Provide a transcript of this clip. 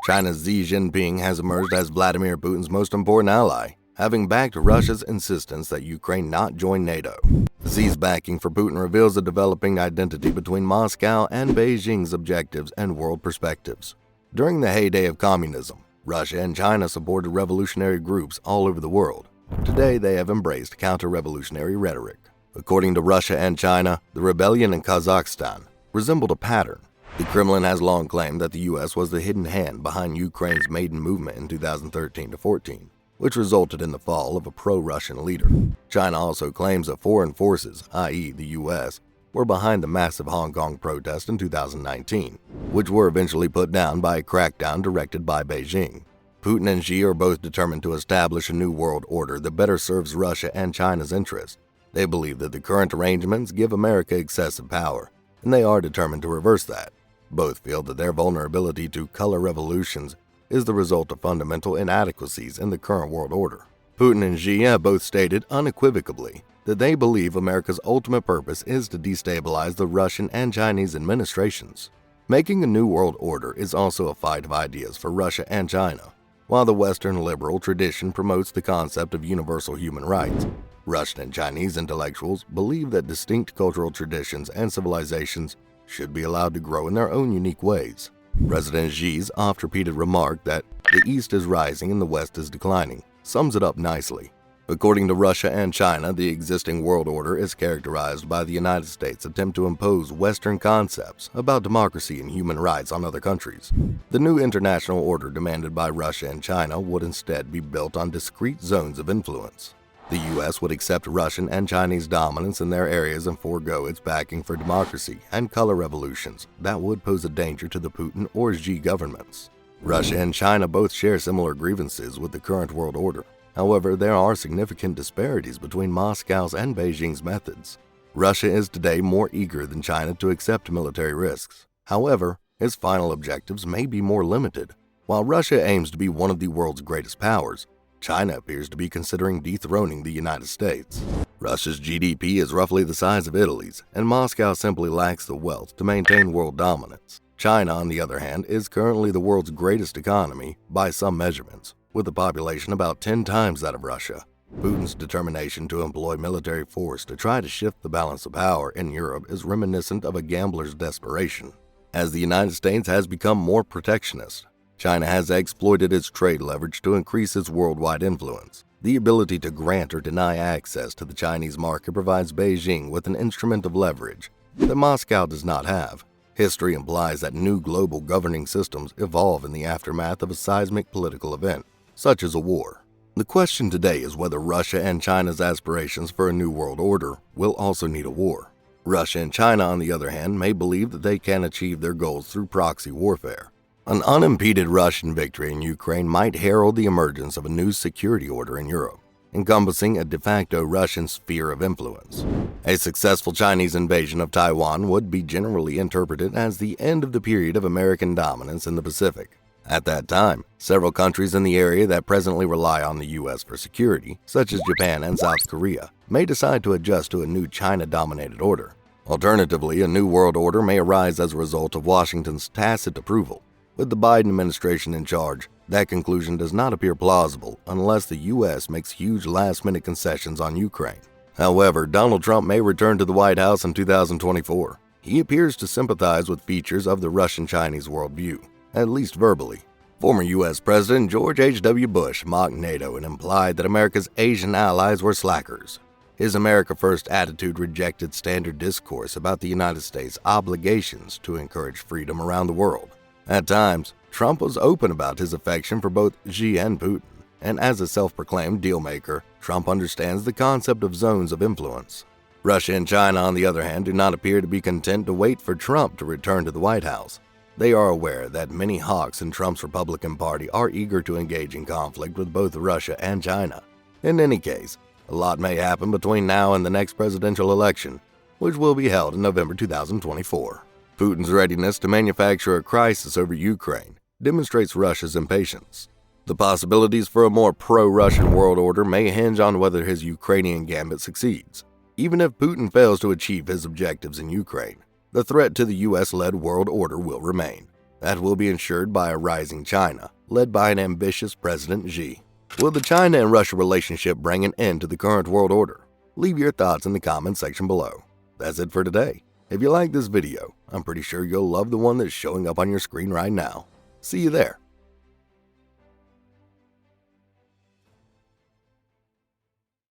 China's Xi Jinping has emerged as Vladimir Putin's most important ally, having backed Russia's insistence that Ukraine not join NATO. Xi's backing for Putin reveals a developing identity between Moscow and Beijing's objectives and world perspectives. During the heyday of communism, Russia and China supported revolutionary groups all over the world. Today, they have embraced counter-revolutionary rhetoric. According to Russia and China, the rebellion in Kazakhstan resembled a pattern. The Kremlin has long claimed that the U.S. was the hidden hand behind Ukraine's Maidan movement in 2013-14, which resulted in the fall of a pro-Russian leader. China also claims that foreign forces, i.e. the U.S., were behind the massive Hong Kong protest in 2019, which were eventually put down by a crackdown directed by Beijing. Putin and Xi are both determined to establish a new world order that better serves Russia and China's interests. They believe that the current arrangements give America excessive power, and they are determined to reverse that. Both feel that their vulnerability to color revolutions is the result of fundamental inadequacies in the current world order. Putin and Xi have both stated unequivocally that they believe America's ultimate purpose is to destabilize the Russian and Chinese administrations. Making a new world order is also a fight of ideas for Russia and China. While the Western liberal tradition promotes the concept of universal human rights, Russian and Chinese intellectuals believe that distinct cultural traditions and civilizations should be allowed to grow in their own unique ways. President Xi's oft-repeated remark that the East is rising and the West is declining sums it up nicely. According to Russia and China, the existing world order is characterized by the United States' attempt to impose Western concepts about democracy and human rights on other countries. The new international order demanded by Russia and China would instead be built on discrete zones of influence. The U.S. would accept Russian and Chinese dominance in their areas and forego its backing for democracy and color revolutions that would pose a danger to the Putin or Xi governments. Russia and China both share similar grievances with the current world order. However, there are significant disparities between Moscow's and Beijing's methods. Russia is today more eager than China to accept military risks. However, its final objectives may be more limited. While Russia aims to be one of the world's greatest powers, China appears to be considering dethroning the United States. Russia's GDP is roughly the size of Italy's, and Moscow simply lacks the wealth to maintain world dominance. China, on the other hand, is currently the world's greatest economy by some measurements, with a population about 10 times that of Russia. Putin's determination to employ military force to try to shift the balance of power in Europe is reminiscent of a gambler's desperation. As the United States has become more protectionist, China has exploited its trade leverage to increase its worldwide influence. The ability to grant or deny access to the Chinese market provides Beijing with an instrument of leverage that Moscow does not have. History implies that new global governing systems evolve in the aftermath of a seismic political event, such as a war. The question today is whether Russia and China's aspirations for a new world order will also need a war. Russia and China, on the other hand, may believe that they can achieve their goals through proxy warfare. An unimpeded Russian victory in Ukraine might herald the emergence of a new security order in Europe, encompassing a de facto Russian sphere of influence. A successful Chinese invasion of Taiwan would be generally interpreted as the end of the period of American dominance in the Pacific. At that time, several countries in the area that presently rely on the U.S. for security, such as Japan and South Korea, may decide to adjust to a new China-dominated order. Alternatively, a new world order may arise as a result of Washington's tacit approval. With the Biden administration in charge, that conclusion does not appear plausible unless the U.S. makes huge last-minute concessions on Ukraine. However, Donald Trump may return to the White House in 2024. He appears to sympathize with features of the Russian-Chinese worldview, at least verbally. Former U.S. President George H.W. Bush mocked NATO and implied that America's Asian allies were slackers. His America First attitude rejected standard discourse about the United States' obligations to encourage freedom around the world. At times, Trump was open about his affection for both Xi and Putin, and as a self-proclaimed dealmaker, Trump understands the concept of zones of influence. Russia and China, on the other hand, do not appear to be content to wait for Trump to return to the White House. They are aware that many hawks in Trump's Republican Party are eager to engage in conflict with both Russia and China. In any case, a lot may happen between now and the next presidential election, which will be held in November 2024. Putin's readiness to manufacture a crisis over Ukraine demonstrates Russia's impatience. The possibilities for a more pro-Russian world order may hinge on whether his Ukrainian gambit succeeds. Even if Putin fails to achieve his objectives in Ukraine, the threat to the U.S.-led world order will remain. That will be ensured by a rising China, led by an ambitious President Xi. Will the China and Russia relationship bring an end to the current world order? Leave your thoughts in the comments section below. That's it for today. If you like this video, I'm pretty sure you'll love the one that's showing up on your screen right now. See you there.